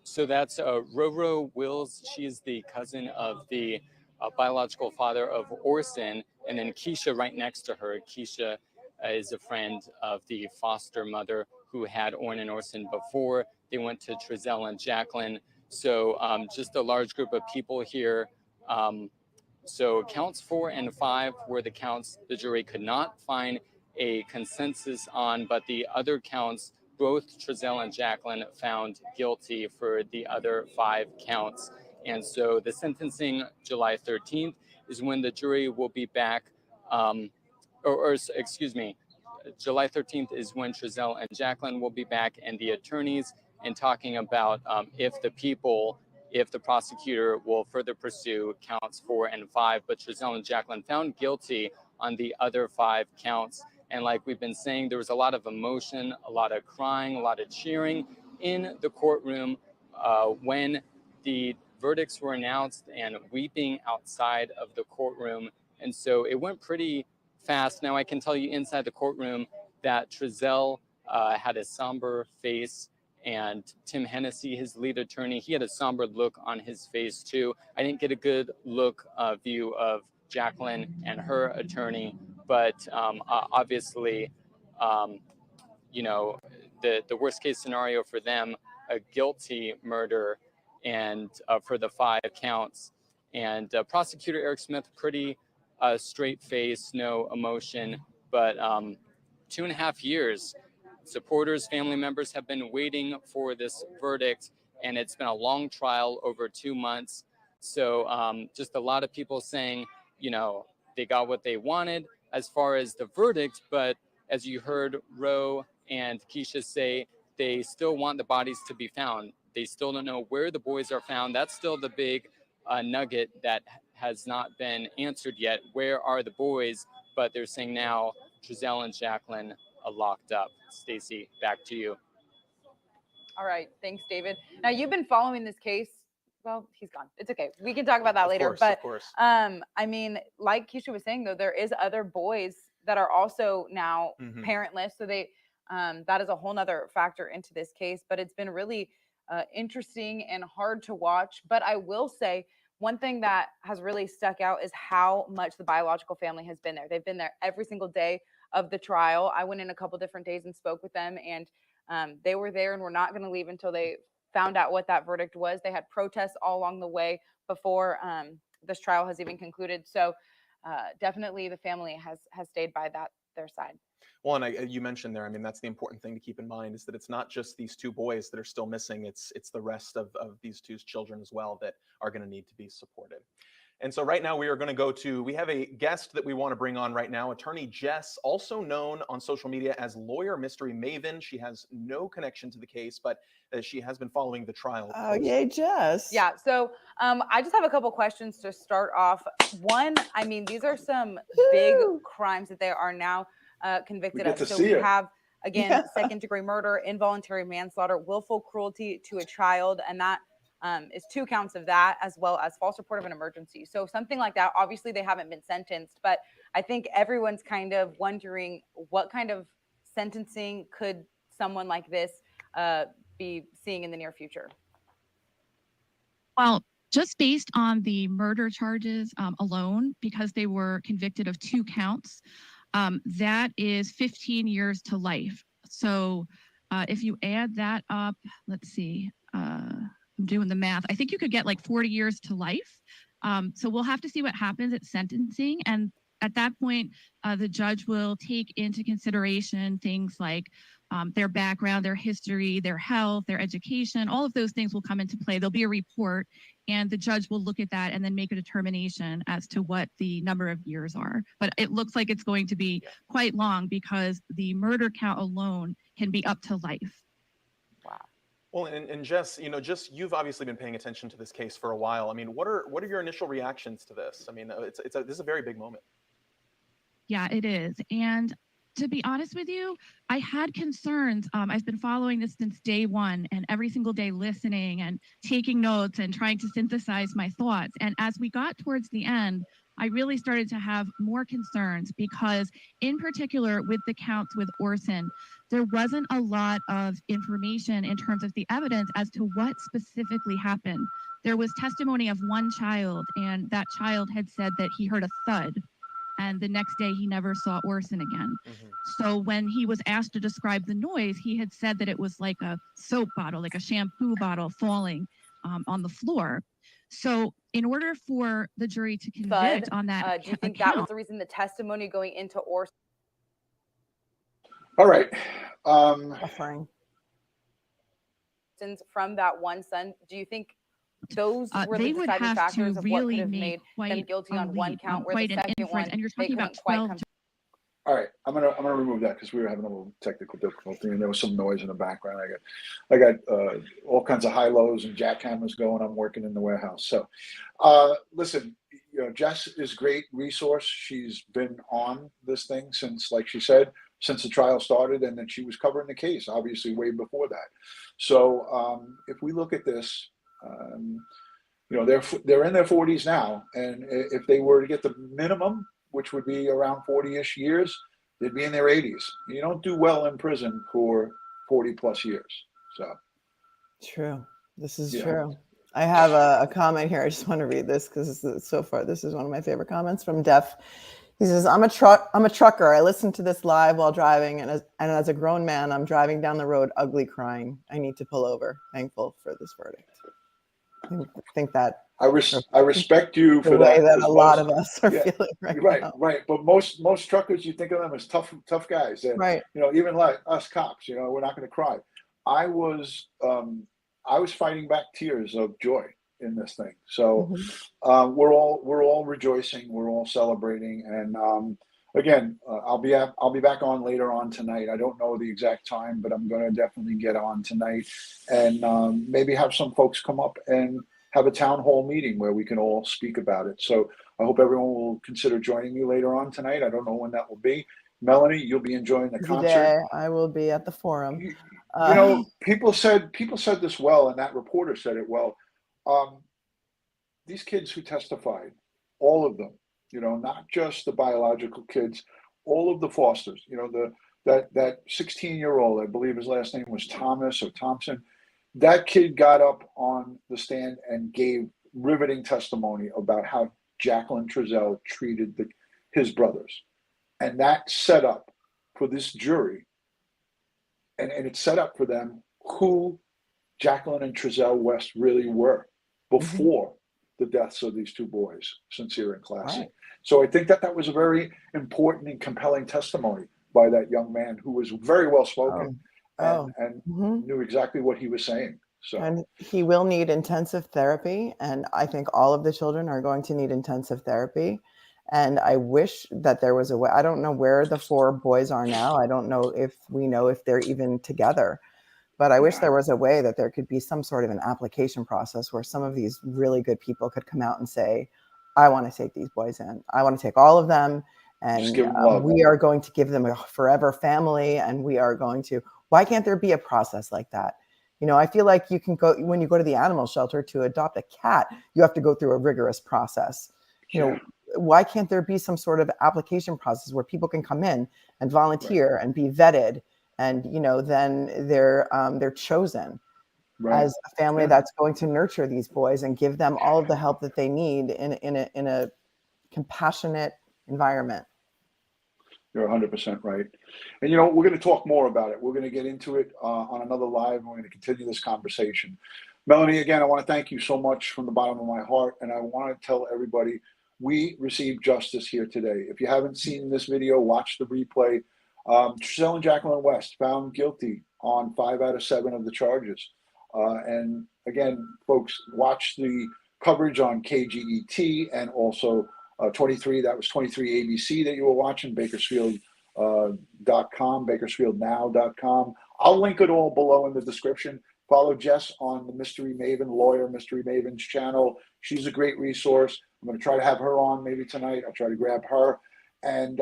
So that's Roro Wills. She's the cousin of the biological father of Orson. And then Keisha right next to her. Keisha is a friend of the foster mother who had Orrin and Orson before they went to Trezell and Jacqueline. So just a large group of people here. So counts 4 and 5 were the counts the jury could not find a consensus on, but the other counts, both Trezell and Jacqueline found guilty for the other 5 counts. And so the sentencing, July 13th, is when the jury will be back, excuse me, July 13th is when Trezell and Jacqueline will be back, and the attorneys, and talking about if the prosecutor will further pursue counts 4 and 5. But Trezell and Jacqueline found guilty on the other 5 counts. And like we've been saying, there was a lot of emotion, a lot of crying, a lot of cheering in the courtroom when the verdicts were announced, and weeping outside of the courtroom. And so it went pretty fast. Now I can tell you inside the courtroom that Trezell had a somber face, and Tim Hennessy, his lead attorney, he had a somber look on his face too. I didn't get a good view of Jacqueline and her attorney, but obviously, you know, the worst case scenario for them, a guilty murder, and for the 5 counts. And prosecutor Eric Smith, pretty straight face, no emotion, but 2.5 years. Supporters, family members have been waiting for this verdict, and it's been a long trial over 2 months. So just a lot of people saying, you know, they got what they wanted as far as the verdict, but as you heard Ro and Keisha say, they still want the bodies to be found. They still don't know where the boys are found. That's still the big nugget that has not been answered yet. Where are the boys? but they're saying now Trezell and Jacqueline are locked up. Stacy, back to you. All right. Thanks, David. Now, you've been following this case. Well, he's gone. It's okay. We can talk about that later. But, Of course. I mean, like Keisha was saying, though, there is other boys that are also now parentless. So they, that is a whole nother factor into this case. But it's been really interesting and hard to watch. But I will say, one thing that has really stuck out is how much the biological family has been there. They've been there every single day of the trial. I went in a couple different days and spoke with them, and they were there and were not going to leave until they found out what that verdict was. They had protests all along the way before this trial has even concluded. So definitely the family has stayed by their side. Well, and you mentioned there, I mean, that's the important thing to keep in mind, is that it's not just these two boys that are still missing. It's the rest of these two children as well that are going to need to be supported. And so right now we are going to we have a guest that we want to bring on right now, attorney Jess, also known on social media as Lawyer Mystery Maven. She has no connection to the case, but she has been following the trial. Oh, yay, Jess. Yeah. So I just have a couple questions to start off. One, I mean, these are some big crimes that they are now convicted of. So we have, again, second-degree murder, involuntary manslaughter, willful cruelty to a child, and that is 2 counts of that, as well as false report of an emergency. So something like that. Obviously, they haven't been sentenced, but I think everyone's kind of wondering what kind of sentencing could someone like this be seeing in the near future. Well, just based on the murder charges alone, because they were convicted of 2 counts, that is 15 years to life. So if you add that up, let's see, I'm doing the math. I think you could get like 40 years to life. So we'll have to see what happens at sentencing. And at that point, the judge will take into consideration things like their background, their history, their health, their education. All of those things will come into play. There'll be a report, and the judge will look at that and then make a determination as to what the number of years are. But it looks like it's going to be quite long, because the murder count alone can be up to life. Wow. Well, and Jess, you've obviously been paying attention to this case for a while. I mean, what are your initial reactions to this? I mean, this is a very big moment. Yeah, it is. And to be honest with you, I had concerns. I've been following this since day one, and every single day listening and taking notes and trying to synthesize my thoughts. And as we got towards the end, I really started to have more concerns, because in particular with the counts with Orson, there wasn't a lot of information in terms of the evidence as to what specifically happened. There was testimony of one child, and that child had said that he heard a thud, and the next day he never saw Orson again. So when he was asked to describe the noise, he had said that it was like a soap bottle, like a shampoo bottle falling on the floor. So in order for the jury to convict on that do you think that was the reason the testimony going into Orson? All right. From that one son, do you think those were the they would deciding have factors to of what really could have make made quite them guilty on one count, where quite the an second inference, one and you're they talking about couldn't quite 12 come. All right, I'm gonna remove that because we were having a little technical difficulty, and there was some noise in the background. I got all kinds of high lows and jackhammers going. I'm working in the warehouse, so listen. Jess is a great resource. She's been on this thing since, like she said, since the trial started, and then she was covering the case, obviously, way before that. So if we look at this, they're in their 40s now, and if they were to get the minimum, which would be around 40-ish years, they'd be in their 80s. You don't do well in prison for 40 plus years. So true. This is true. I have a comment here. I just want to read this because so far this is one of my favorite comments from Def. He says, I'm a trucker. I listen to this live while driving, and as a grown man, I'm driving down the road ugly crying. I need to pull over. Thankful for this verdict. I think that I respect you for the way that a lot most, of us are feeling right now. Right. But most truckers, you think of them as tough guys. And, right. Even like us cops, we're not going to cry. I was fighting back tears of joy in this thing. So we're all rejoicing. We're all celebrating. And again, I'll be back on later on tonight. I don't know the exact time, but I'm going to definitely get on tonight and maybe have some folks come up and have a town hall meeting where we can all speak about it. So I hope everyone will consider joining me later on tonight. I don't know when that will be. Melanie, you'll be enjoying the concert. Today I will be at the forum. You know, people said this well, and that reporter said it well. These kids who testified, all of them, you know, not just the biological kids, all of the fosters, you know, that 16-year-old, I believe his last name was Thomas or Thompson, that kid got up on the stand and gave riveting testimony about how Jacqueline Trezell treated his brothers. And that set up for this jury, and it set up for them who Jacqueline and Trezell West really were before the deaths of these two boys, Sincere and Classy. Right. So I think that was a very important and compelling testimony by that young man who was very well spoken and knew exactly what he was saying. So, and he will need intensive therapy, and I think all of the children are going to need intensive therapy. And I wish that there was a way. I don't know where the 4 boys are now. I don't know if we know if they're even together. But I wish there was a way that there could be some sort of an application process where some of these really good people could come out and say, I want to take these boys in. I want to take all of them. And we are going to give them a forever family. And we are going to, why can't there be a process like that? You know, I feel like you can go, when you go to the animal shelter to adopt a cat, you have to go through a rigorous process. You know, why can't there be some sort of application process where people can come in and volunteer and be vetted? And, you know, then they're chosen as a family that's going to nurture these boys and give them all of the help that they need in a compassionate environment. You're 100% right. And, you know, we're going to talk more about it. We're going to get into it on another live. We're going to continue this conversation. Melanie, again, I want to thank you so much from the bottom of my heart. And I want to tell everybody, we received justice here today. If you haven't seen this video, watch the replay. Trezell and Jacqueline West found guilty on 5 out of 7 of the charges. And again, folks, watch the coverage on KGET and also 23, that was 23 ABC that you were watching, Bakersfield.com, BakersfieldNow.com. I'll link it all below in the description. Follow Jess on the Mystery Maven Lawyer, Mystery Maven's channel. She's a great resource. I'm going to try to have her on maybe tonight. I'll try to grab her. And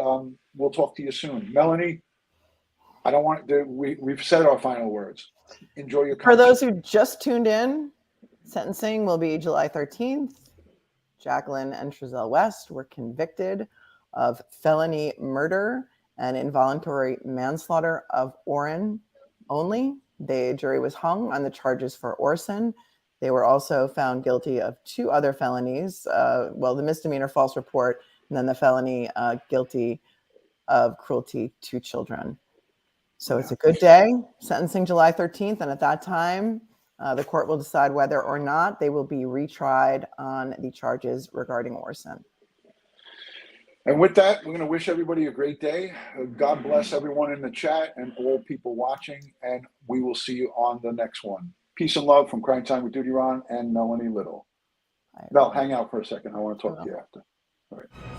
we'll talk to you soon. Melanie, I don't want to, we've said our final words. Enjoy your concert. For those who just tuned in, sentencing will be July 13th. Jacqueline and Trezell West were convicted of felony murder and involuntary manslaughter of Orrin only. The jury was hung on the charges for arson. They were also found guilty of 2 other felonies, the misdemeanor false report, and then the felony guilty of cruelty to children. So it's a good day, sentencing July 13th. And at that time, the court will decide whether or not they will be retried on the charges regarding arson. And with that, we're going to wish everybody a great day. God bless everyone in the chat and all people watching. And we will see you on the next one. Peace and love from Crime Time with DutyRon and Melanie Little. Mel, hang out for a second. I want to talk to you after. All right.